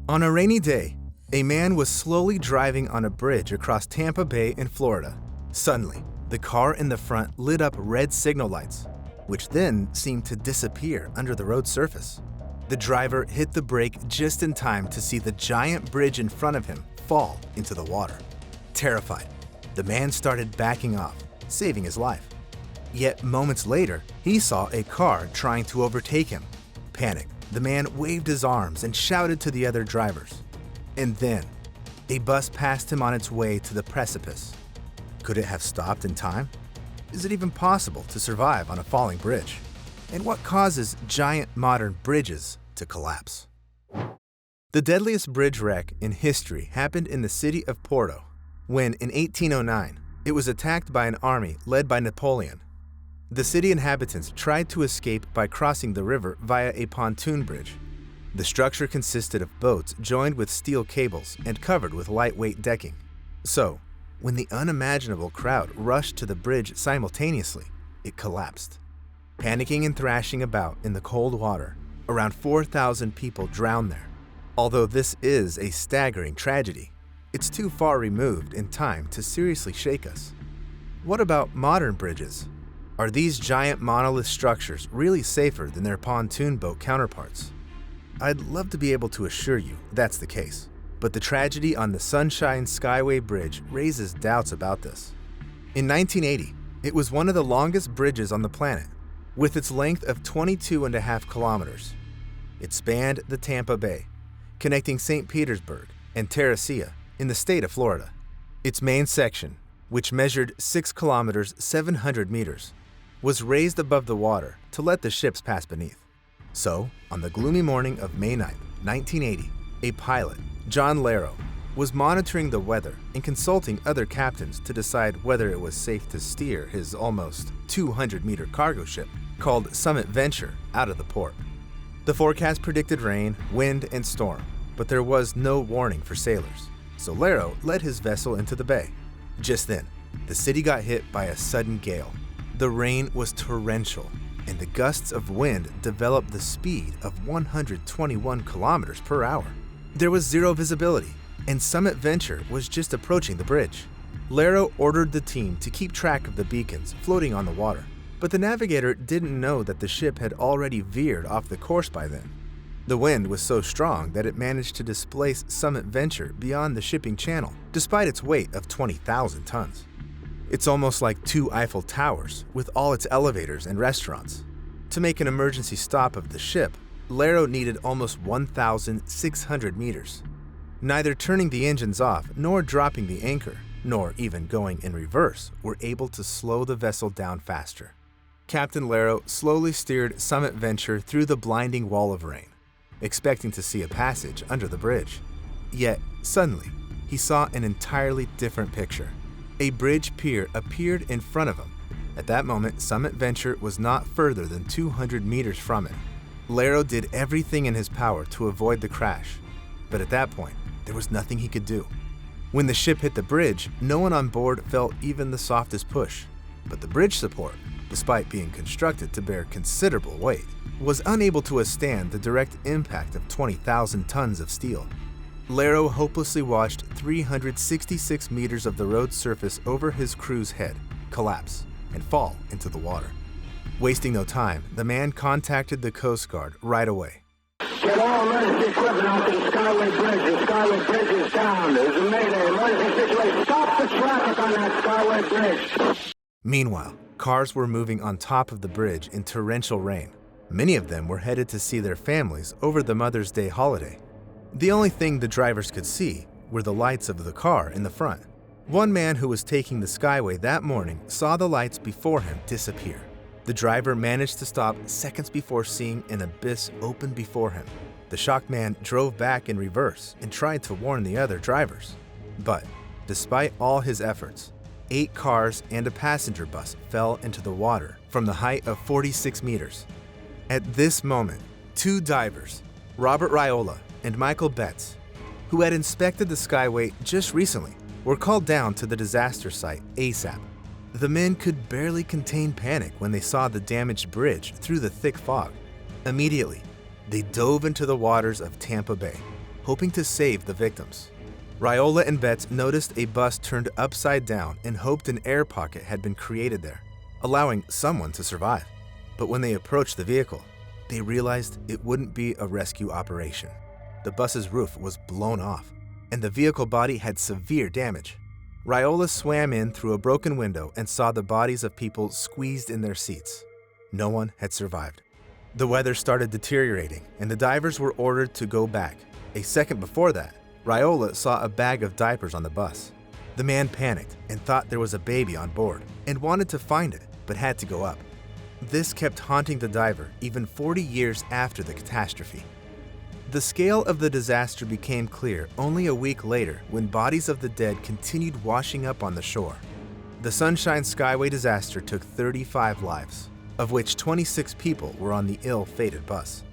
On a rainy day, a man was slowly driving on a bridge across Tampa Bay in Florida. Suddenly, the car in the front lit up red signal lights, which then seemed to disappear under the road surface. The driver hit the brake just in time to see the giant bridge in front of him fall into the water. Terrified, the man started backing off, saving his life. Yet moments later, he saw a car trying to overtake him. Panicked, the man waved his arms and shouted to the other drivers. And then, a bus passed him on its way to the precipice. Could it have stopped in time? Is it even possible to survive on a falling bridge? And what causes giant modern bridges to collapse? The deadliest bridge wreck in history happened in the city of Porto, when in 1809, it was attacked by an army led by Napoleon. The city inhabitants tried to escape by crossing the river via a pontoon bridge. The structure consisted of boats joined with steel cables and covered with lightweight decking. So, when the unimaginable crowd rushed to the bridge simultaneously, it collapsed. Panicking and thrashing about in the cold water, around 4,000 people drowned there. Although this is a staggering tragedy, it's too far removed in time to seriously shake us. What about modern bridges? Are these giant monolith structures really safer than their pontoon boat counterparts? I'd love to be able to assure you that's the case, but the tragedy on the Sunshine Skyway Bridge raises doubts about this. In 1980, it was one of the longest bridges on the planet, with its length of 22.5 kilometers. It spanned the Tampa Bay, connecting St. Petersburg and Teresita in the state of Florida. Its main section, which measured 6 kilometers 700 meters, was raised above the water to let the ships pass beneath. So, on the gloomy morning of May 9, 1980, a pilot, John Laro, was monitoring the weather and consulting other captains to decide whether it was safe to steer his almost 200-meter cargo ship called Summit Venture out of the port. The forecast predicted rain, wind, and storm, but there was no warning for sailors, so Laro led his vessel into the bay. Just then, the city got hit by a sudden gale. The rain was torrential, and the gusts of wind developed the speed of 121 kilometers per hour. There was zero visibility, and Summit Venture was just approaching the bridge. Laro ordered the team to keep track of the beacons floating on the water, but the navigator didn't know that the ship had already veered off the course by then. The wind was so strong that it managed to displace Summit Venture beyond the shipping channel, despite its weight of 20,000 tons. It's almost like two Eiffel Towers with all its elevators and restaurants. To make an emergency stop of the ship, Laro needed almost 1,600 meters. Neither turning the engines off nor dropping the anchor, nor even going in reverse, were able to slow the vessel down faster. Captain Laro slowly steered Summit Venture through the blinding wall of rain, expecting to see a passage under the bridge. Yet, suddenly, he saw an entirely different picture. A bridge pier appeared in front of him. At that moment, Summit Venture was not further than 200 meters from it. Laro did everything in his power to avoid the crash, but at that point, there was nothing he could do. When the ship hit the bridge, no one on board felt even the softest push, but the bridge support, despite being constructed to bear considerable weight, was unable to withstand the direct impact of 20,000 tons of steel. Laro hopelessly watched 366 meters of the road surface over his crew's head collapse and fall into the water. Wasting no time, the man contacted the Coast Guard right away. Get all emergency equipment out to the Skyway Bridge. The Skyway Bridge is down. There's a mayday, emergency situation. Stop the traffic on that Skyway Bridge. Meanwhile, cars were moving on top of the bridge in torrential rain. Many of them were headed to see their families over the Mother's Day holiday. The only thing the drivers could see were the lights of the car in the front. One man who was taking the Skyway that morning saw the lights before him disappear. The driver managed to stop seconds before seeing an abyss open before him. The shocked man drove back in reverse and tried to warn the other drivers. But, despite all his efforts, 8 cars and a passenger bus fell into the water from the height of 46 meters. At this moment, 2 divers, Robert Raiola and Michael Betts, who had inspected the Skyway just recently, were called down to the disaster site ASAP. The men could barely contain panic when they saw the damaged bridge through the thick fog. Immediately, they dove into the waters of Tampa Bay, hoping to save the victims. Raiola and Betts noticed a bus turned upside down and hoped an air pocket had been created there, allowing someone to survive. But when they approached the vehicle, they realized it wouldn't be a rescue operation. The bus's roof was blown off, and the vehicle body had severe damage. Raiola swam in through a broken window and saw the bodies of people squeezed in their seats. No one had survived. The weather started deteriorating, and the divers were ordered to go back. A second before that, Raiola saw a bag of diapers on the bus. The man panicked and thought there was a baby on board and wanted to find it, but had to go up. This kept haunting the diver even 40 years after the catastrophe. The scale of the disaster became clear only a week later when bodies of the dead continued washing up on the shore. The Sunshine Skyway disaster took 35 lives, of which 26 people were on the ill-fated bus.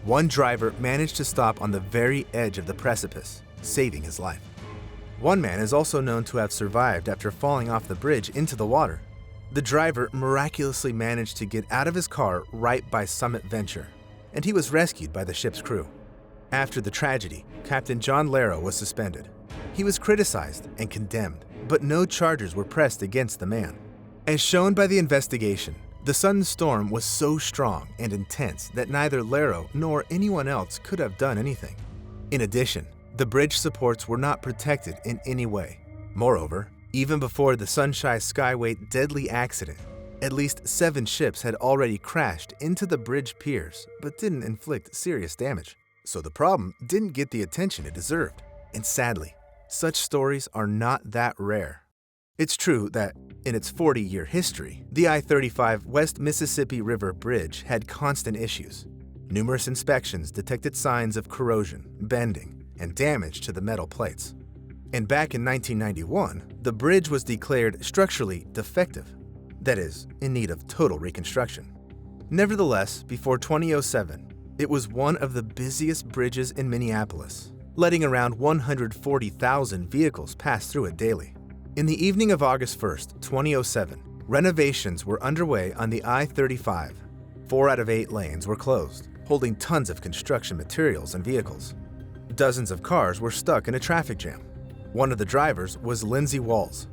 One driver managed to stop on the very edge of the precipice, saving his life. One man is also known to have survived after falling off the bridge into the water. The driver miraculously managed to get out of his car right by Summit Venture, and he was rescued by the ship's crew. After the tragedy, Captain John Laro was suspended. He was criticized and condemned, but no charges were pressed against the man. As shown by the investigation, the sudden storm was so strong and intense that neither Laro nor anyone else could have done anything. In addition, the bridge supports were not protected in any way. Moreover, even before the Sunshine Skyway deadly accident, at least 7 ships had already crashed into the bridge piers but didn't inflict serious damage. So the problem didn't get the attention it deserved. And sadly, such stories are not that rare. It's true that, in its 40-year history, the I-35 West Mississippi River Bridge had constant issues. Numerous inspections detected signs of corrosion, bending, and damage to the metal plates. And back in 1991, the bridge was declared structurally defective, that is, in need of total reconstruction. Nevertheless, before 2007, it was one of the busiest bridges in Minneapolis, letting around 140,000 vehicles pass through it daily. In the evening of August 1st, 2007, renovations were underway on the I-35. 4 out of 8 lanes were closed, holding tons of construction materials and vehicles. Dozens of cars were stuck in a traffic jam. One of the drivers was Lindsay Walls.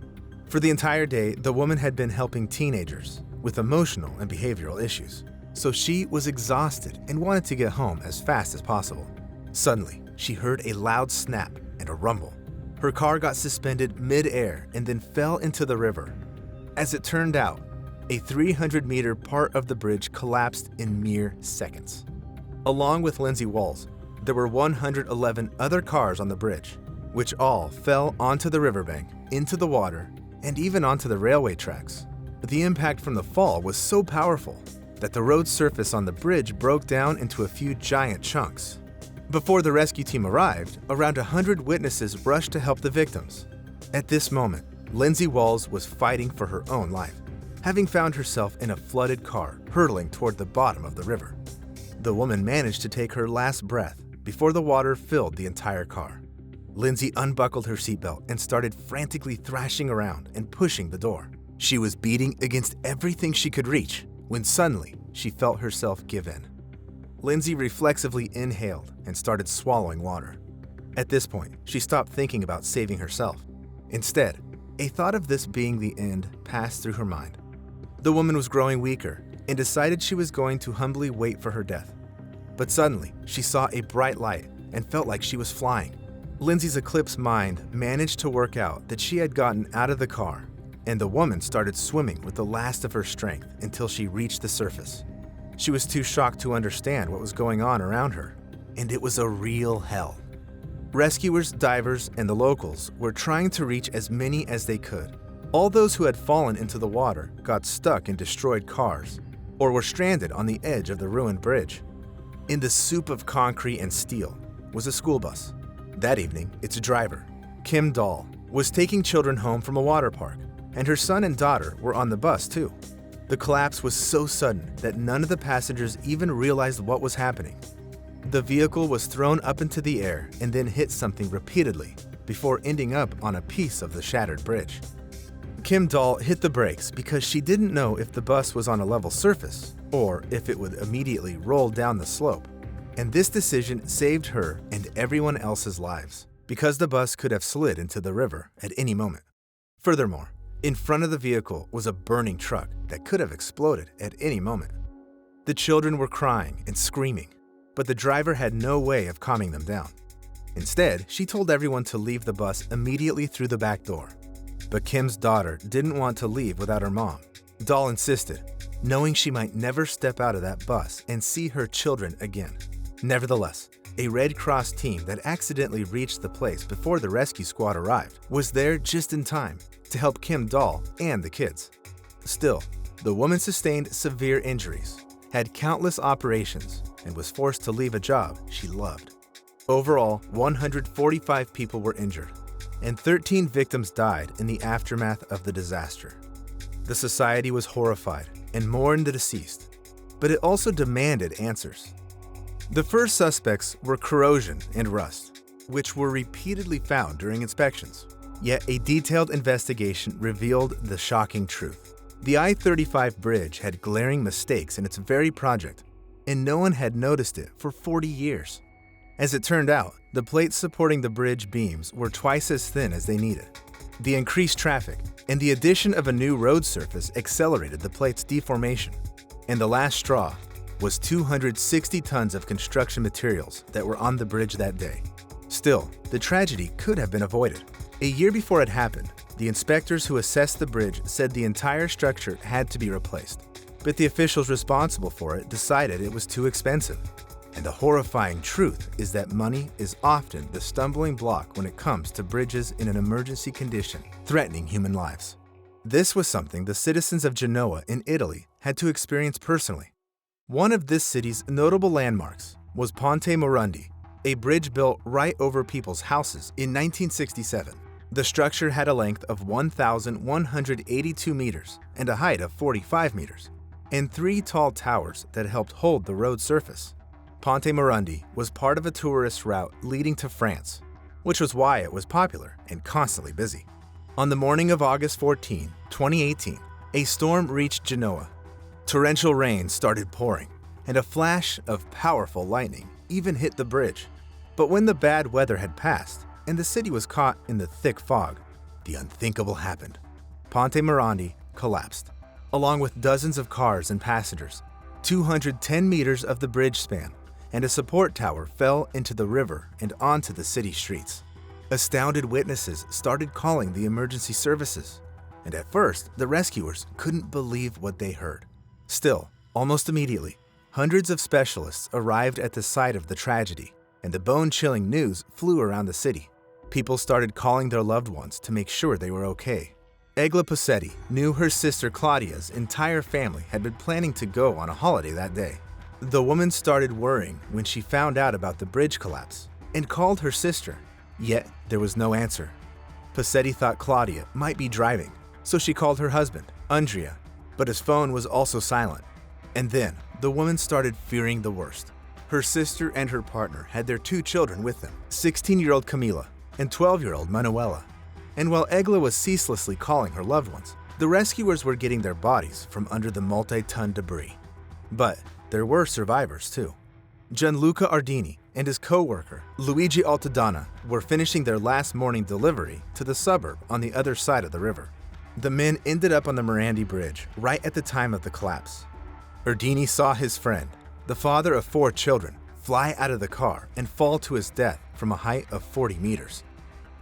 For the entire day, the woman had been helping teenagers with emotional and behavioral issues, so she was exhausted and wanted to get home as fast as possible. Suddenly, she heard a loud snap and a rumble. Her car got suspended mid-air and then fell into the river. As it turned out, a 300-meter part of the bridge collapsed in mere seconds. Along with Lindsay Walls, there were 111 other cars on the bridge, which all fell onto the riverbank, into the water, and even onto the railway tracks. The impact from the fall was so powerful that the road surface on the bridge broke down into a few giant chunks. Before the rescue team arrived, around 100 witnesses rushed to help the victims. At this moment, Lindsay Walls was fighting for her own life, having found herself in a flooded car hurtling toward the bottom of the river. The woman managed to take her last breath before the water filled the entire car. Lindsay unbuckled her seatbelt and started frantically thrashing around and pushing the door. She was beating against everything she could reach when suddenly she felt herself give in. Lindsay reflexively inhaled and started swallowing water. At this point, she stopped thinking about saving herself. Instead, a thought of this being the end passed through her mind. The woman was growing weaker and decided she was going to humbly wait for her death. But suddenly, she saw a bright light and felt like she was flying. Lindsay's eclipsed mind managed to work out that she had gotten out of the car, and the woman started swimming with the last of her strength until she reached the surface. She was too shocked to understand what was going on around her, and it was a real hell. Rescuers, divers, and the locals were trying to reach as many as they could. All those who had fallen into the water got stuck in destroyed cars or were stranded on the edge of the ruined bridge. In the soup of concrete and steel was a school bus. That evening, its driver, Kim Dahl, was taking children home from a water park, and her son and daughter were on the bus too. The collapse was so sudden that none of the passengers even realized what was happening. The vehicle was thrown up into the air and then hit something repeatedly before ending up on a piece of the shattered bridge. Kim Dahl hit the brakes because she didn't know if the bus was on a level surface or if it would immediately roll down the slope. And this decision saved her and everyone else's lives, because the bus could have slid into the river at any moment. Furthermore, in front of the vehicle was a burning truck that could have exploded at any moment. The children were crying and screaming, but the driver had no way of calming them down. Instead, she told everyone to leave the bus immediately through the back door. But Kim's daughter didn't want to leave without her mom. Doll insisted, knowing she might never step out of that bus and see her children again. Nevertheless, a Red Cross team that accidentally reached the place before the rescue squad arrived was there just in time to help Kim Doll and the kids. Still, the woman sustained severe injuries, had countless operations, and was forced to leave a job she loved. Overall, 145 people were injured, and 13 victims died in the aftermath of the disaster. The society was horrified and mourned the deceased, but it also demanded answers. The first suspects were corrosion and rust, which were repeatedly found during inspections. Yet a detailed investigation revealed the shocking truth. The I-35 bridge had glaring mistakes in its very project, and no one had noticed it for 40 years. As it turned out, the plates supporting the bridge beams were twice as thin as they needed. The increased traffic and the addition of a new road surface accelerated the plate's deformation. And the last straw was 260 tons of construction materials that were on the bridge that day. Still, the tragedy could have been avoided. A year before it happened, the inspectors who assessed the bridge said the entire structure had to be replaced. But the officials responsible for it decided it was too expensive. And the horrifying truth is that money is often the stumbling block when it comes to bridges in an emergency condition threatening human lives. This was something the citizens of Genoa in Italy had to experience personally. One of this city's notable landmarks was Ponte Morandi, a bridge built right over people's houses in 1967. The structure had a length of 1,182 meters and a height of 45 meters, and 3 tall towers that helped hold the road surface. Ponte Morandi was part of a tourist route leading to France, which was why it was popular and constantly busy. On the morning of August 14, 2018, a storm reached Genoa. Torrential rain started pouring, and a flash of powerful lightning even hit the bridge. But when the bad weather had passed and the city was caught in the thick fog, the unthinkable happened. Ponte Morandi collapsed, along with dozens of cars and passengers. 210 meters of the bridge span and a support tower fell into the river and onto the city streets. Astounded witnesses started calling the emergency services, and at first, the rescuers couldn't believe what they heard. Still, almost immediately, hundreds of specialists arrived at the site of the tragedy, and the bone-chilling news flew around the city. People started calling their loved ones to make sure they were okay. Egla Posetti knew her sister Claudia's entire family had been planning to go on a holiday that day. The woman started worrying when she found out about the bridge collapse and called her sister, yet there was no answer. Posetti thought Claudia might be driving, so she called her husband, Andrea, but his phone was also silent. And then, the woman started fearing the worst. Her sister and her partner had their 2 children with them, 16-year-old Camila and 12-year-old Manuela. And while Egla was ceaselessly calling her loved ones, the rescuers were getting their bodies from under the multi-ton debris. But there were survivors too. Gianluca Ardini and his co-worker, Luigi Altadonna, were finishing their last morning delivery to the suburb on the other side of the river. The men ended up on the Morandi Bridge right at the time of the collapse. Ardini saw his friend, the father of 4 children, fly out of the car and fall to his death from a height of 40 meters.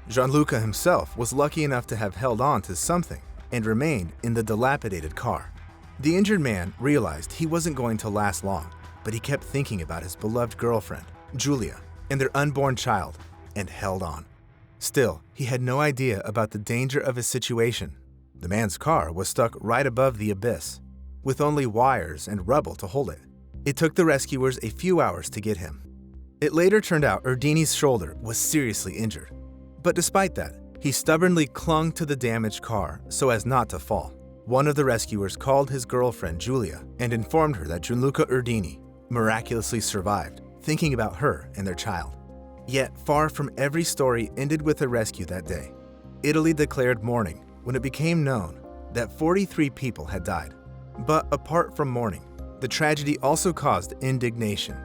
Gianluca himself was lucky enough to have held on to something and remained in the dilapidated car. The injured man realized he wasn't going to last long, but he kept thinking about his beloved girlfriend, Giulia, and their unborn child, and held on. Still, he had no idea about the danger of his situation. The man's car was stuck right above the abyss, with only wires and rubble to hold it. It took the rescuers a few hours to get him. It later turned out Ardini's shoulder was seriously injured. But despite that, he stubbornly clung to the damaged car so as not to fall. One of the rescuers called his girlfriend Giulia and informed her that Gianluca Ardini miraculously survived, thinking about her and their child. Yet far from every story ended with a rescue that day. Italy declared mourning when it became known that 43 people had died. But apart from mourning, the tragedy also caused indignation.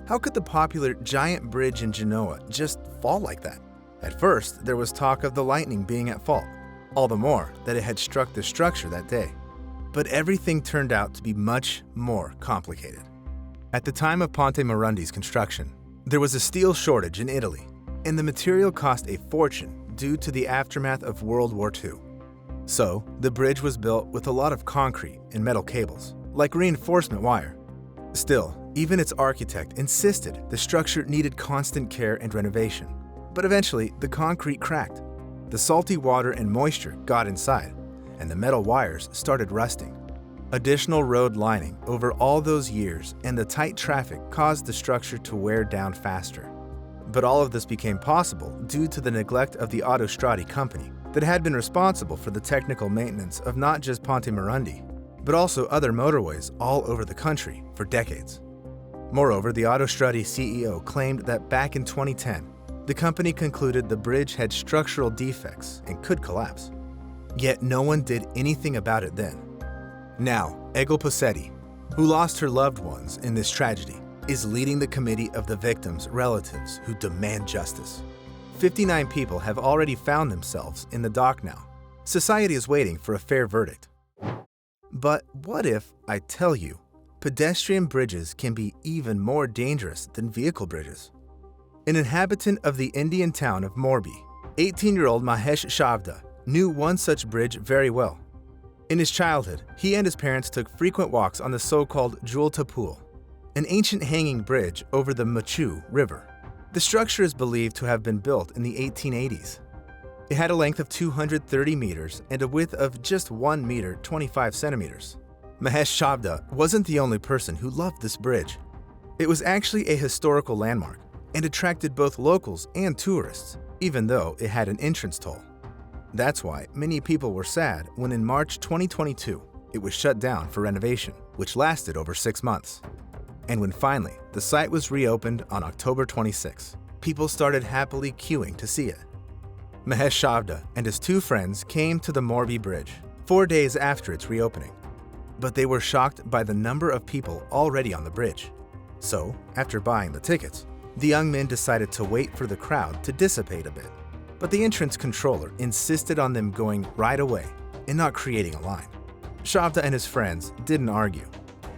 How could the popular giant bridge in Genoa just fall like that? At first, there was talk of the lightning being at fault, all the more that it had struck the structure that day. But everything turned out to be much more complicated. At the time of Ponte Morandi's construction, there was a steel shortage in Italy, and the material cost a fortune due to the aftermath of World War II. So, the bridge was built with a lot of concrete and metal cables, like reinforcement wire. Still, even its architect insisted the structure needed constant care and renovation. But eventually, the concrete cracked. The salty water and moisture got inside, and the metal wires started rusting. Additional road lining over all those years and the tight traffic caused the structure to wear down faster. But all of this became possible due to the neglect of the Autostrade company that had been responsible for the technical maintenance of not just Ponte Morandi, but also other motorways all over the country for decades. Moreover, the Autostrade CEO claimed that back in 2010, the company concluded the bridge had structural defects and could collapse. Yet no one did anything about it then. Now, Egil Posetti, who lost her loved ones in this tragedy, is leading the committee of the victims' relatives who demand justice. 59 people have already found themselves in the dock now. Society is waiting for a fair verdict. But what if I tell you, pedestrian bridges can be even more dangerous than vehicle bridges? An inhabitant of the Indian town of Morbi, 18-year-old Mahesh Shavda, knew one such bridge very well. In his childhood, he and his parents took frequent walks on the so-called Julta Pool, an ancient hanging bridge over the Machu River. The structure is believed to have been built in the 1880s. It had a length of 230 meters and a width of just 1 meter 25 centimeters. Mahesh Shavda wasn't the only person who loved this bridge. It was actually a historical landmark and attracted both locals and tourists, even though it had an entrance toll. That's why many people were sad when in March 2022, it was shut down for renovation, which lasted over 6 months. And when finally the site was reopened on October 26, people started happily queuing to see it. Mahesh Shavda and his 2 friends came to the Morbi Bridge 4 days after its reopening. But they were shocked by the number of people already on the bridge. So, after buying the tickets, the young men decided to wait for the crowd to dissipate a bit. But the entrance controller insisted on them going right away and not creating a line. Shavda and his friends didn't argue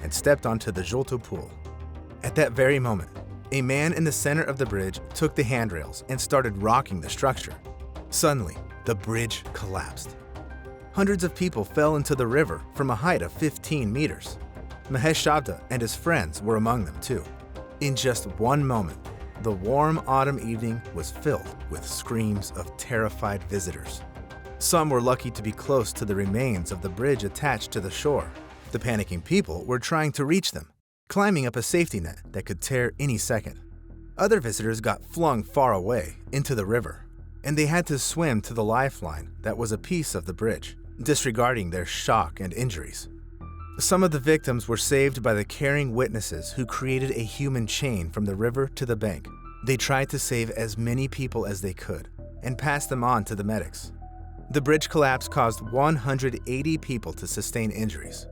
and stepped onto the Julta Pool. At that very moment, a man in the center of the bridge took the handrails and started rocking the structure. Suddenly, the bridge collapsed. Hundreds of people fell into the river from a height of 15 meters. Mahesh Shavda and his friends were among them too. In just one moment, the warm autumn evening was filled with screams of terrified visitors. Some were lucky to be close to the remains of the bridge attached to the shore. The panicking people were trying to reach them, climbing up a safety net that could tear any second. Other visitors got flung far away into the river, and they had to swim to the lifeline that was a piece of the bridge, disregarding their shock and injuries. Some of the victims were saved by the caring witnesses who created a human chain from the river to the bank. They tried to save as many people as they could and pass them on to the medics. The bridge collapse caused 180 people to sustain injuries.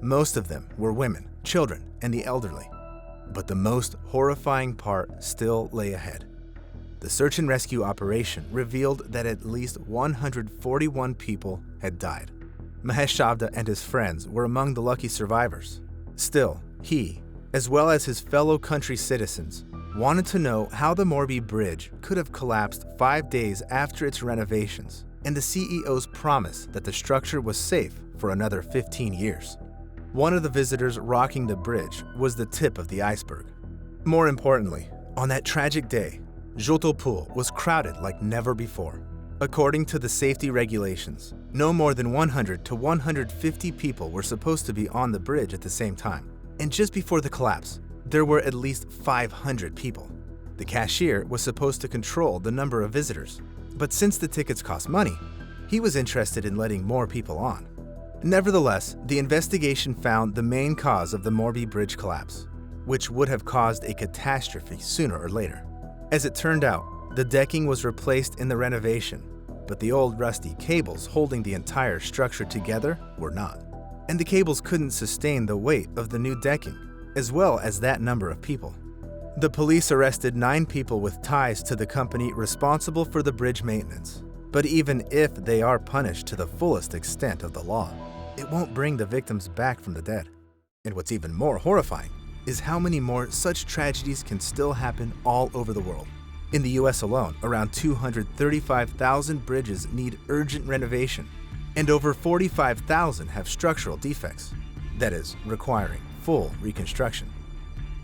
Most of them were women, children, and the elderly. But the most horrifying part still lay ahead. The search and rescue operation revealed that at least 141 people had died. Mahesh Shavda and his friends were among the lucky survivors. Still, he, as well as his fellow country citizens, wanted to know how the Morbi Bridge could have collapsed 5 days after its renovations and the CEO's promise that the structure was safe for another 15 years. One of the visitors rocking the bridge was the tip of the iceberg. More importantly, on that tragic day, Julta Pool was crowded like never before. According to the safety regulations, no more than 100 to 150 people were supposed to be on the bridge at the same time. And just before the collapse, there were at least 500 people. The cashier was supposed to control the number of visitors, but since the tickets cost money, he was interested in letting more people on. Nevertheless, the investigation found the main cause of the Morbi Bridge collapse, which would have caused a catastrophe sooner or later. As it turned out, the decking was replaced in the renovation, but the old rusty cables holding the entire structure together were not. And the cables couldn't sustain the weight of the new decking, as well as that number of people. The police arrested 9 people with ties to the company responsible for the bridge maintenance. But even if they are punished to the fullest extent of the law, it won't bring the victims back from the dead. And what's even more horrifying is how many more such tragedies can still happen all over the world. In the US alone, around 235,000 bridges need urgent renovation, and over 45,000 have structural defects, that is, requiring full reconstruction.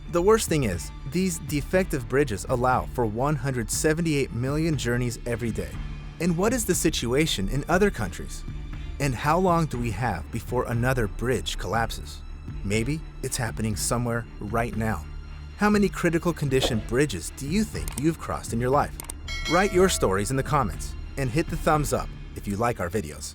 The worst thing is, these defective bridges allow for 178 million journeys every day. And what is the situation in other countries? And how long do we have before another bridge collapses? Maybe it's happening somewhere right now. How many critical condition bridges do you think you've crossed in your life? Write your stories in the comments and hit the thumbs up if you like our videos.